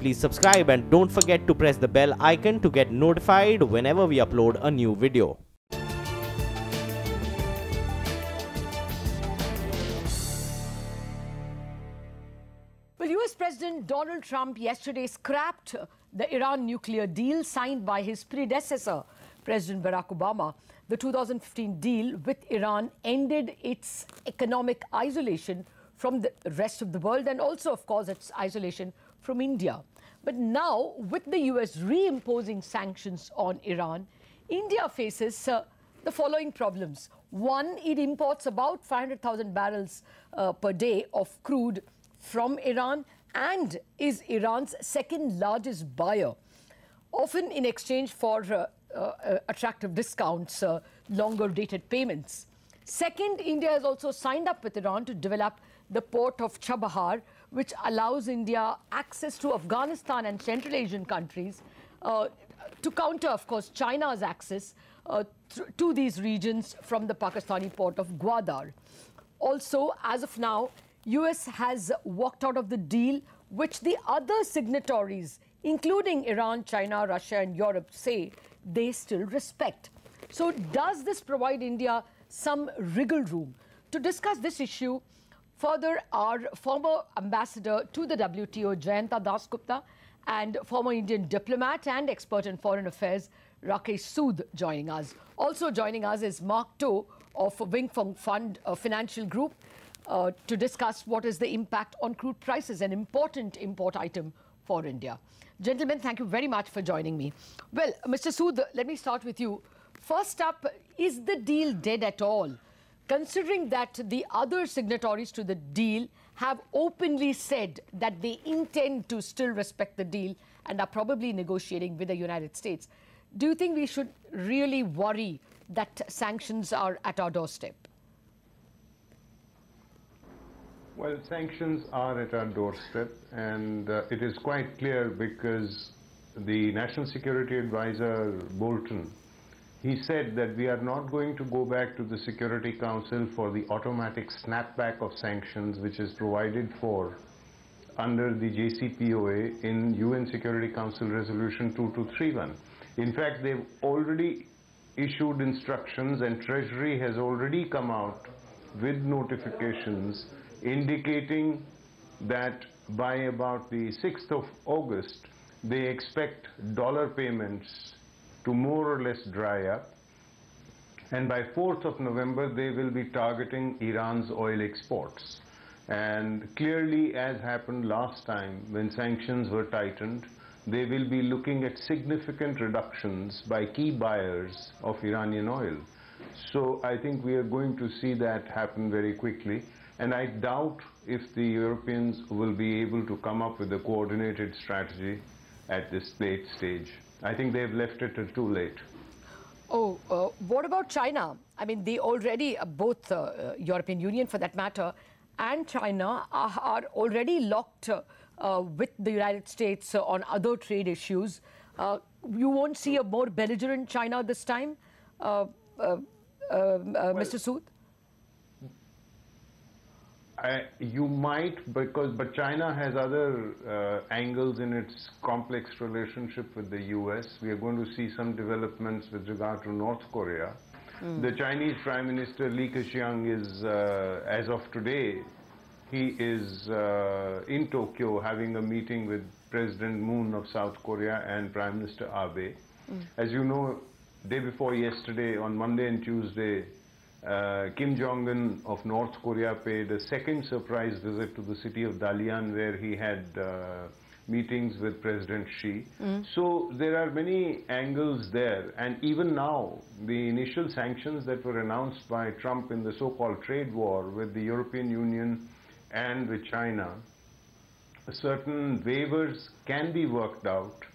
please subscribe and don't forget to press the bell icon to get notified whenever we upload a new video. Well, US President Donald Trump yesterday scrapped the Iran nuclear deal signed by his predecessor, President Barack Obama. The 2015 deal with Iran ended its economic isolation from the rest of the world and also, of course, its isolation from India. But now, with the US reimposing sanctions on Iran, India faces the following problems. One, it imports about 500,000 barrels per day of crude from Iran and is Iran's second largest buyer, often in exchange for attractive discounts, longer dated payments. Second, India has also signed up with Iran to develop the port of Chabahar, which allows India access to Afghanistan and Central Asian countries to counter, of course, China's access to these regions from the Pakistani port of Gwadar. Also, as of now, US has walked out of the deal, which the other signatories, including Iran, China, Russia, and Europe, say they still respect. So does this provide India some wriggle room? To discuss this issue further, our former ambassador to the WTO, Jayanta Dasgupta, and former Indian diplomat and expert in foreign affairs, Rakesh Sood, joining us. Also joining us is Mark To of Wing Fung Fund Financial Group to discuss what is the impact on crude prices, an important import item for India. Gentlemen, thank you very much for joining me. Well, Mr. Sood, let me start with you. First up, is the deal dead at all? Considering that the other signatories to the deal have openly said that they intend to still respect the deal and are probably negotiating with the United States, do you think we should really worry that sanctions are at our doorstep? Well, sanctions are at our doorstep, and it is quite clear because the National Security Advisor, Bolton, he said that we are not going to go back to the Security Council for the automatic snapback of sanctions which is provided for under the JCPOA in UN Security Council Resolution 2231. In fact, they've already issued instructions and Treasury has already come out with notifications indicating that by about the 6th of August, they expect dollar payments to more or less dry up. And by 4th of November, they will be targeting Iran's oil exports. And clearly, as happened last time when sanctions were tightened, they will be looking at significant reductions by key buyers of Iranian oil. So I think we are going to see that happen very quickly. And I doubt if the Europeans will be able to come up with a coordinated strategy at this late stage. I think they've left it too late. Oh, what about China? I mean, they already, both European Union for that matter, and China are already locked with the United States on other trade issues. You won't see a more belligerent China this time, Mr. Sood? You might, but China has other angles in its complex relationship with the US. We are going to see some developments with regard to North Korea. The Chinese Prime Minister Li Keqiang is, as of today, he is in Tokyo having a meeting with President Moon of South Korea and Prime Minister Abe. As you know, day before yesterday, on Monday and Tuesday, Kim Jong-un of North Korea paid a second surprise visit to the city of Dalian, where he had meetings with President Xi. So there are many angles there, and even now the initial sanctions that were announced by Trump in the so-called trade war with the European Union and with China, certain waivers can be worked out,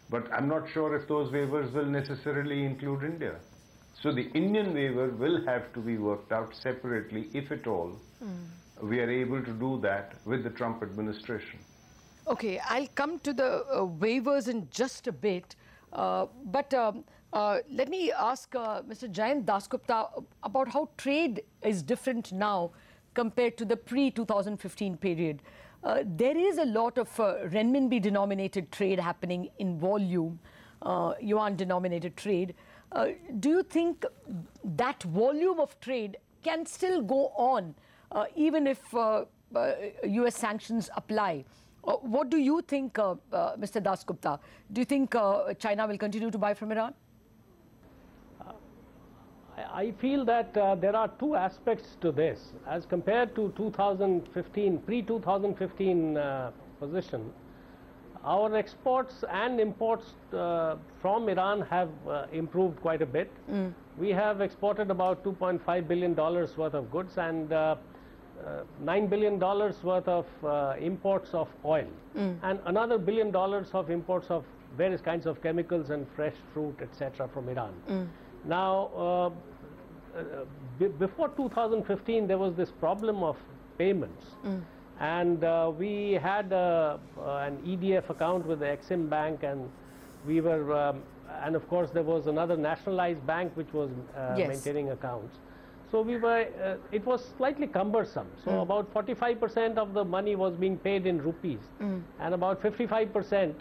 but I'm not sure if those waivers will necessarily include India. So the Indian waiver will have to be worked out separately, if at all we are able to do that with the Trump administration. Okay, I'll come to the waivers in just a bit, but let me ask Mr. Jayant Dasgupta about how trade is different now compared to the pre-2015 period. there is a lot of renminbi-denominated trade happening in volume, yuan-denominated trade. Do you think that volume of trade can still go on even if US sanctions apply? What do you think, Mr. Dasgupta? Do you think China will continue to buy from Iran? I feel that there are two aspects to this. As compared to 2015, pre-2015 position, our exports and imports from Iran have improved quite a bit. We have exported about $2.5 billion worth of goods and $9 billion worth of imports of oil and another $1 billion of imports of various kinds of chemicals and fresh fruit, etc. from Iran. Now, before 2015, there was this problem of payments. And we had an EDF account with the Exim Bank, and we were, and of course there was another nationalized bank which was maintaining accounts. So we were, it was slightly cumbersome. So about 45% of the money was being paid in rupees, and about 55%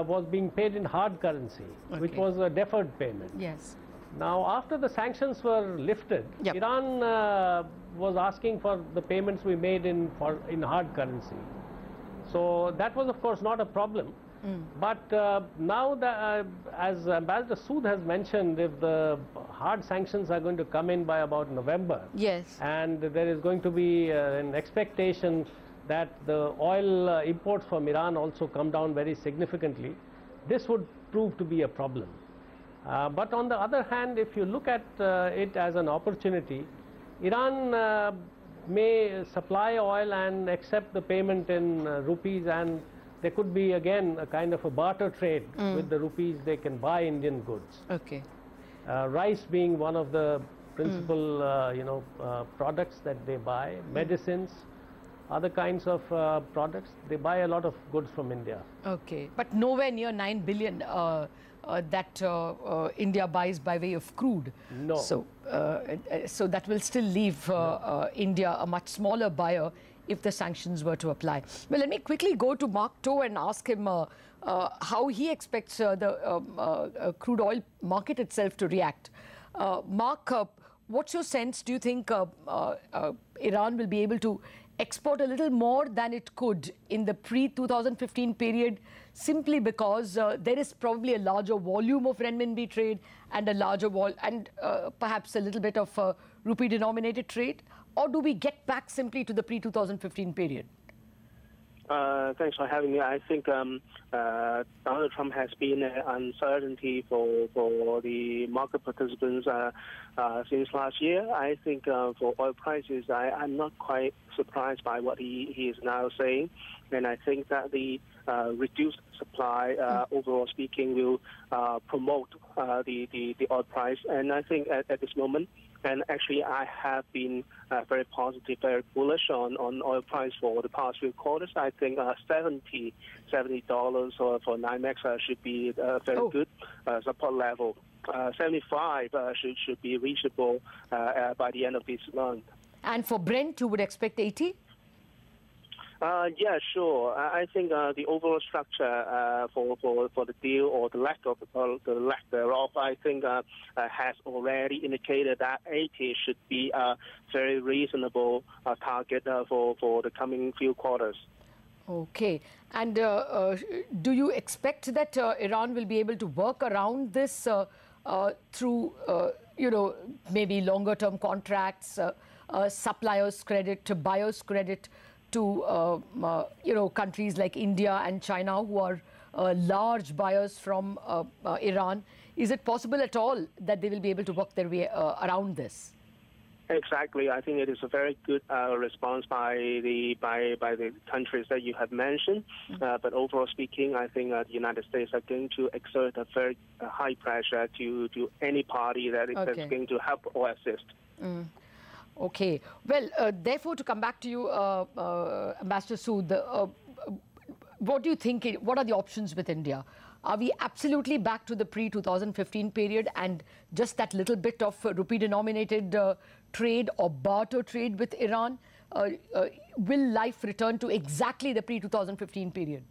was being paid in hard currency, which was a deferred payment. Yes. Now, after the sanctions were lifted, Iran was asking for the payments we made in hard currency. So that was, of course, not a problem. But now, as Ambassador Sood has mentioned, if the hard sanctions are going to come in by about November, and there is going to be an expectation that the oil imports from Iran also come down very significantly, this would prove to be a problem. But on the other hand, if you look at it as an opportunity, Iran may supply oil and accept the payment in rupees, and there could be again a kind of a barter trade with the rupees. They can buy Indian goods. Okay. Rice being one of the principal products that they buy, medicines, other kinds of products. They buy a lot of goods from India. Okay, but nowhere near 9 billion that India buys by way of crude. No. So, so that will still leave India a much smaller buyer if the sanctions were to apply. Well, let me quickly go to Mark Toe and ask him how he expects the crude oil market itself to react. Mark, what's your sense? Do you think Iran will be able to export a little more than it could in the pre-2015 period, simply because there is probably a larger volume of renminbi trade and a larger perhaps a little bit of rupee-denominated trade? Or do we get back simply to the pre-2015 period? Thanks for having me. I think Donald Trump has been an uncertainty for the market participants since last year. I think for oil prices, I'm not quite surprised by what he is now saying. And I think that the reduced supply, overall speaking, will promote the oil price. And I think at this moment, and actually, I have been very positive, very bullish on oil price for the past few quarters. I think $70 for NYMEX should be a very good support level. 75 should be reachable by the end of this month. And for Brent, you would expect 80? Yeah, sure. I think the overall structure for the deal, or the lack thereof, I think has already indicated that 80 should be a very reasonable target for the coming few quarters. Okay. And do you expect that Iran will be able to work around this through, maybe longer-term contracts, suppliers' credit, buyers' credit, to countries like India and China, who are large buyers from Iran? Is it possible at all that they will be able to work their way around this? Exactly. I think it is a very good response by the countries that you have mentioned. But overall speaking, I think the United States are going to exert a very high pressure to any party that is going to help or assist. Okay. Well, therefore, to come back to you, Ambassador Sood, what do you think? What are the options with India? Are we absolutely back to the pre-2015 period and just that little bit of rupee-denominated trade or barter trade with Iran will life return to exactly the pre-2015 period?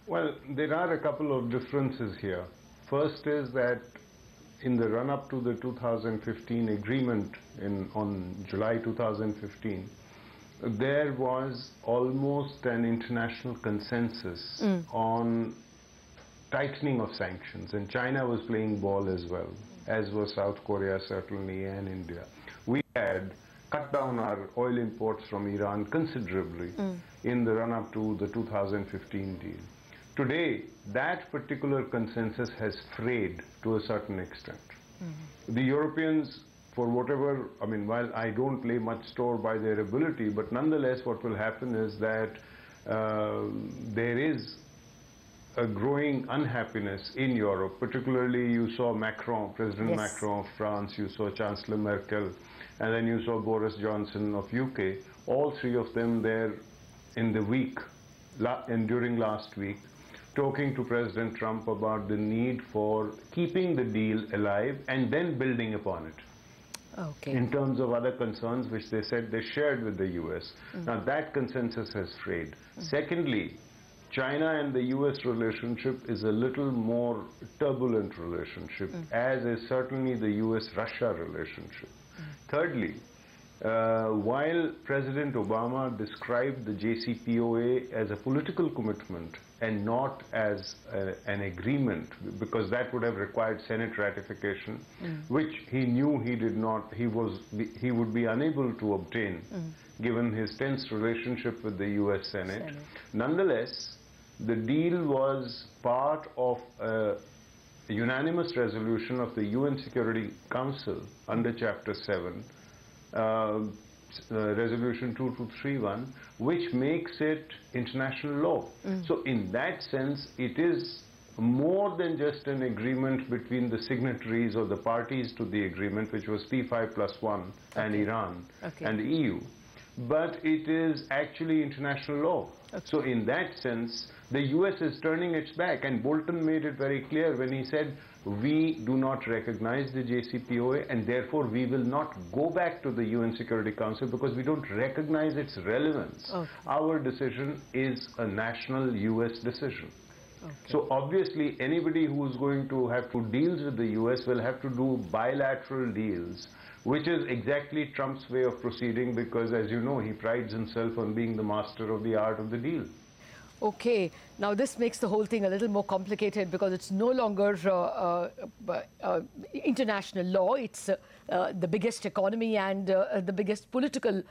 Well, there are a couple of differences here. First is that in the run-up to the 2015 agreement on July 2015, there was almost an international consensus on tightening of sanctions, and China was playing ball as well, as was South Korea certainly and India. We had cut down our oil imports from Iran considerably in the run-up to the 2015 deal. Today, that particular consensus has frayed to a certain extent. The Europeans, for whatever, I mean, while I don't play much store by their ability, but nonetheless what will happen is that there is a growing unhappiness in Europe. Particularly you saw Macron, President Macron of France, you saw Chancellor Merkel, and then you saw Boris Johnson of UK. All three of them there in the week, and during last week, talking to President Trump about the need for keeping the deal alive and then building upon it. Okay. In terms of other concerns which they said they shared with the US. Now that consensus has frayed. Secondly, China and the US relationship is a little more turbulent relationship, as is certainly the US-Russia relationship. Thirdly, while President Obama described the JCPOA as a political commitment and not as an agreement, because that would have required Senate ratification, which he knew he did not, he would be unable to obtain, given his tense relationship with the US Senate. Nonetheless, the deal was part of a unanimous resolution of the UN Security Council under Chapter 7, Resolution 2231, which makes it international law. So in that sense, it is more than just an agreement between the signatories or the parties to the agreement, which was P5+1 and Iran and the EU, but it is actually international law. So in that sense, the US is turning its back, and Bolton made it very clear when he said, we do not recognize the JCPOA, and therefore we will not go back to the UN Security Council because we don't recognize its relevance. Our decision is a national US decision. So obviously anybody who's going to have to deal with the US will have to do bilateral deals, which is exactly Trump's way of proceeding, because as you know, he prides himself on being the master of the art of the deal. Okay, now this makes the whole thing a little more complicated because it's no longer international law. It's the biggest economy and the biggest politically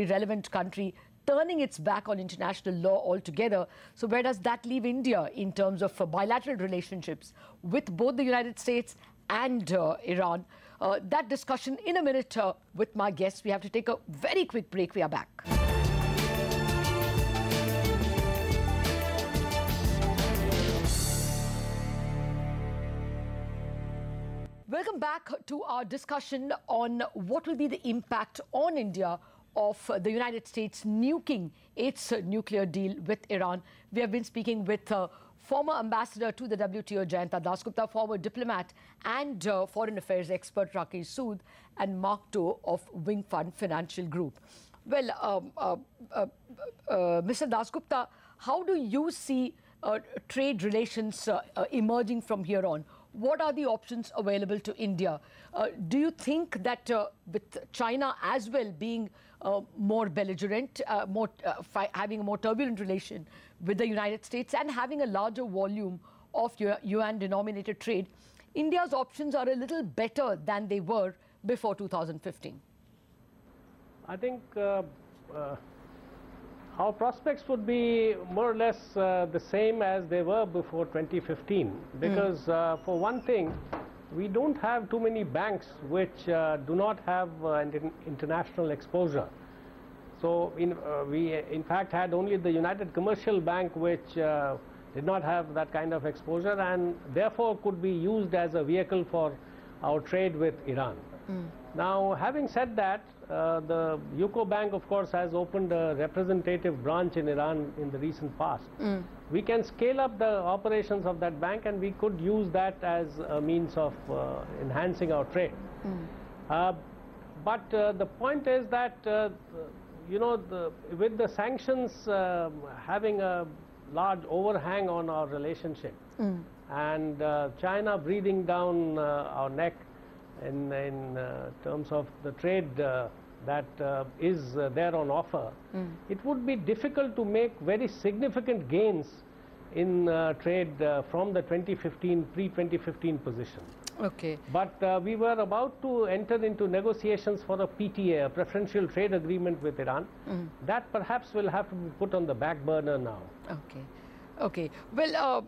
relevant country turning its back on international law altogether. So where does that leave India in terms of bilateral relationships with both the United States and Iran? That discussion in a minute with my guests. We have to take a very quick break. We are back. Welcome back to our discussion on what will be the impact on India of the United States nuking its nuclear deal with Iran. We have been speaking with former ambassador to the WTO, Jayanta Dasgupta, former diplomat and foreign affairs expert Rakesh Sood, and Mark Doe of Wing Fund Financial Group. Well, Mr. Dasgupta, how do you see trade relations emerging from here on? What are the options available to India? Do you think that with China as well being more belligerent, having a more turbulent relation with the United States and having a larger volume of yuan-denominated trade, India's options are a little better than they were before 2015? I think our prospects would be more or less the same as they were before 2015, because for one thing, we don't have too many banks which do not have an international exposure. So we in fact had only the United Commercial Bank, which did not have that kind of exposure, and therefore could be used as a vehicle for our trade with Iran. Now, having said that, the UCO Bank, of course, has opened a representative branch in Iran in the recent past. We can scale up the operations of that bank, and we could use that as a means of enhancing our trade. But the point is that, you know, with the sanctions having a large overhang on our relationship, and China breathing down our neck in terms of the trade that is there on offer, it would be difficult to make very significant gains in trade from the pre-2015 position. Okay. But we were about to enter into negotiations for a PTA, a preferential trade agreement with Iran. That perhaps will have to be put on the back burner now. Okay. Okay. Well,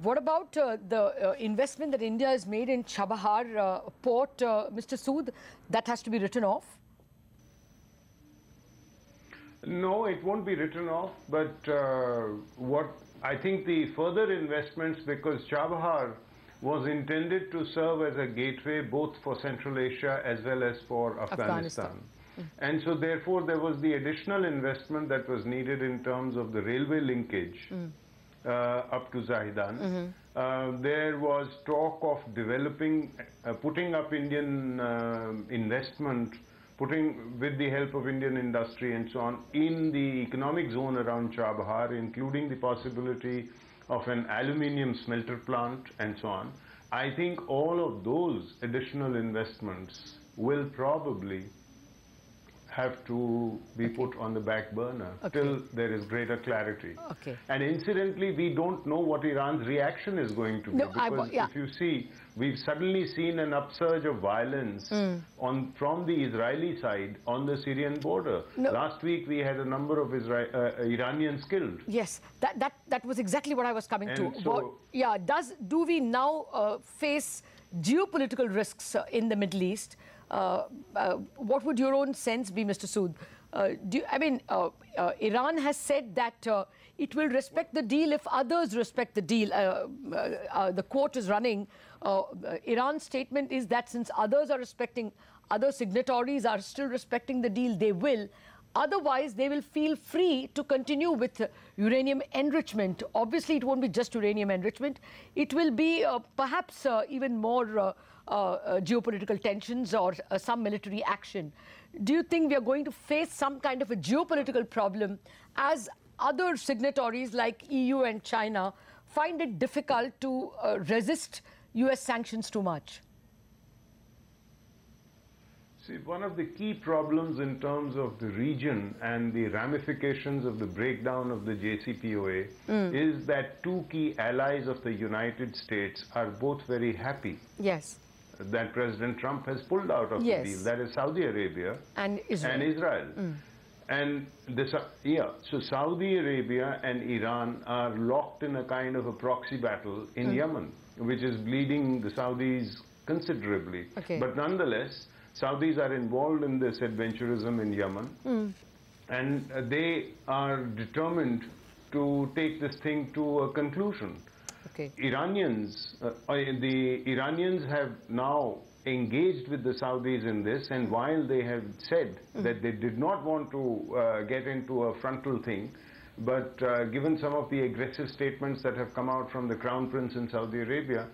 what about the investment that India has made in Chabahar port, Mr. Sood? That has to be written off? No, it won't be written off, but what I think the further investments, because Chabahar was intended to serve as a gateway both for Central Asia as well as for Afghanistan. And so therefore there was the additional investment that was needed in terms of the railway linkage up to Zahedan. There was talk of developing, putting up Indian investment, with the help of Indian industry and so on, in the economic zone around Chabahar, including the possibility of an aluminium smelter plant and so on. I think all of those additional investments will probably have to be put on the back burner till there is greater clarity. And incidentally, we don't know what Iran's reaction is going to be, because if you see, we've suddenly seen an upsurge of violence from the Israeli side on the Syrian border. Last week we had a number of Iranians killed. Yes, that was exactly what I was coming to. So, do we now face geopolitical risks in the Middle East? What would your own sense be, Mr. Sood? Iran has said that it will respect the deal if others respect the deal. The quote is running. Iran's statement is that since others are respecting, other signatories are still respecting the deal, they will. Otherwise, they will feel free to continue with uranium enrichment. Obviously, it won't be just uranium enrichment. It will be perhaps even more geopolitical tensions or some military action. Do you think we are going to face some kind of a geopolitical problem as other signatories like EU and China find it difficult to resist US sanctions too much? See, one of the key problems in terms of the region and the ramifications of the breakdown of the JCPOA is that two key allies of the United States are both very happy that President Trump has pulled out of the deal. That is Saudi Arabia and Israel. And this, so Saudi Arabia and Iran are locked in a kind of a proxy battle in Yemen, which is bleeding the Saudis considerably. But nonetheless, Saudis are involved in this adventurism in Yemen, and they are determined to take this thing to a conclusion. Iranians, the Iranians have now engaged with the Saudis in this, and while they have said that they did not want to get into a frontal thing, but given some of the aggressive statements that have come out from the Crown Prince in Saudi Arabia,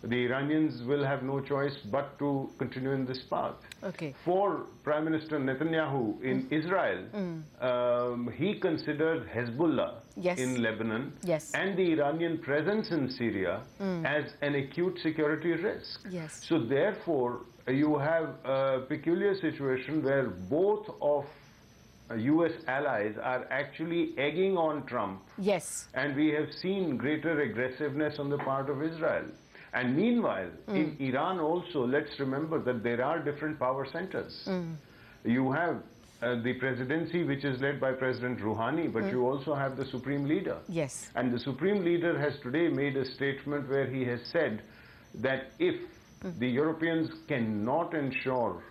the Iranians will have no choice but to continue in this path. For Prime Minister Netanyahu in Israel, he considered Hezbollah in Lebanon and the Iranian presence in Syria as an acute security risk. So therefore, you have a peculiar situation where both of US allies are actually egging on Trump. And we have seen greater aggressiveness on the part of Israel. And meanwhile, in Iran also, let's remember that there are different power centers. You have the presidency, which is led by President Rouhani, but you also have the Supreme Leader. And the Supreme Leader has today made a statement where he has said that if the Europeans cannot ensure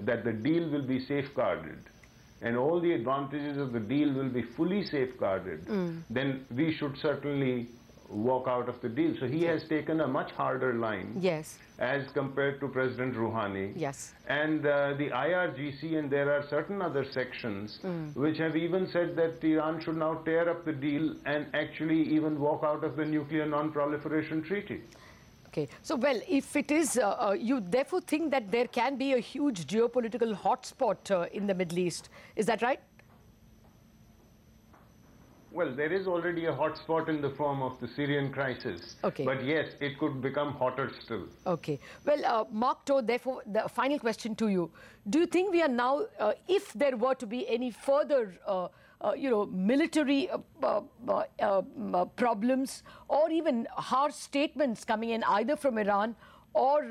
that the deal will be safeguarded, and all the advantages of the deal will be fully safeguarded, then we should certainly walk out of the deal. So he has taken a much harder line as compared to President Rouhani. And the IRGC, and there are certain other sections which have even said that Iran should now tear up the deal and actually even walk out of the Nuclear Non-Proliferation Treaty. Okay. So, well, if it is, you therefore think that there can be a huge geopolitical hotspot in the Middle East. Is that right? Well, there is already a hotspot in the form of the Syrian crisis. Okay. But yes, it could become hotter still. Okay. Well, Mark To, therefore, the final question to you. Do you think we are now, if there were to be any further, military problems or even harsh statements coming in either from Iran or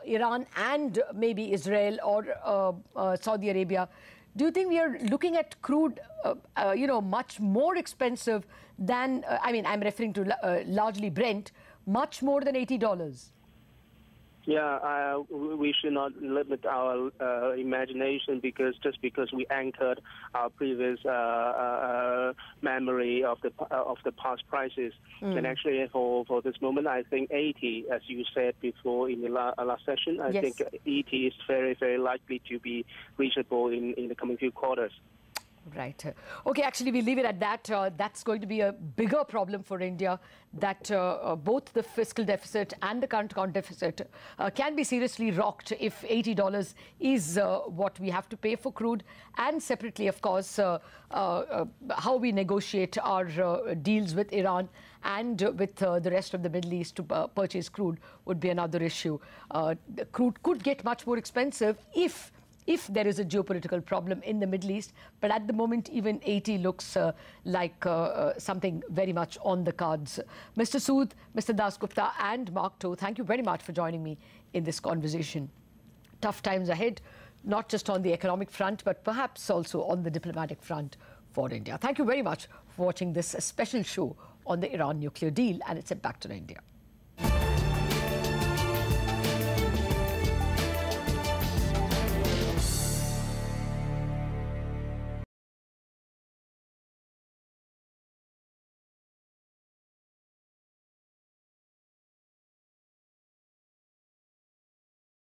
Iran and maybe Israel or Saudi Arabia, do you think we are looking at crude, much more expensive than, I'm referring to largely Brent, much more than $80? Yeah, we should not limit our imagination because we anchored our previous memory of the past prices. And actually, for this moment, I think 80, as you said before in the last session, I think 80 is very, very likely to be reachable in the coming few quarters. Right. Okay, actually, we leave it at that. That's going to be a bigger problem for India, that both the fiscal deficit and the current account deficit can be seriously rocked if $80 is what we have to pay for crude. And separately, of course, how we negotiate our deals with Iran and with the rest of the Middle East to purchase crude would be another issue. The crude could get much more expensive if there is a geopolitical problem in the Middle East. But at the moment, even 80 looks like something very much on the cards. Mr. Sood, Mr. Dasgupta and Mark To, thank you very much for joining me in this conversation. Tough times ahead, not just on the economic front, but perhaps also on the diplomatic front for India. Thank you very much for watching this special show on the Iran nuclear deal and its impact on India.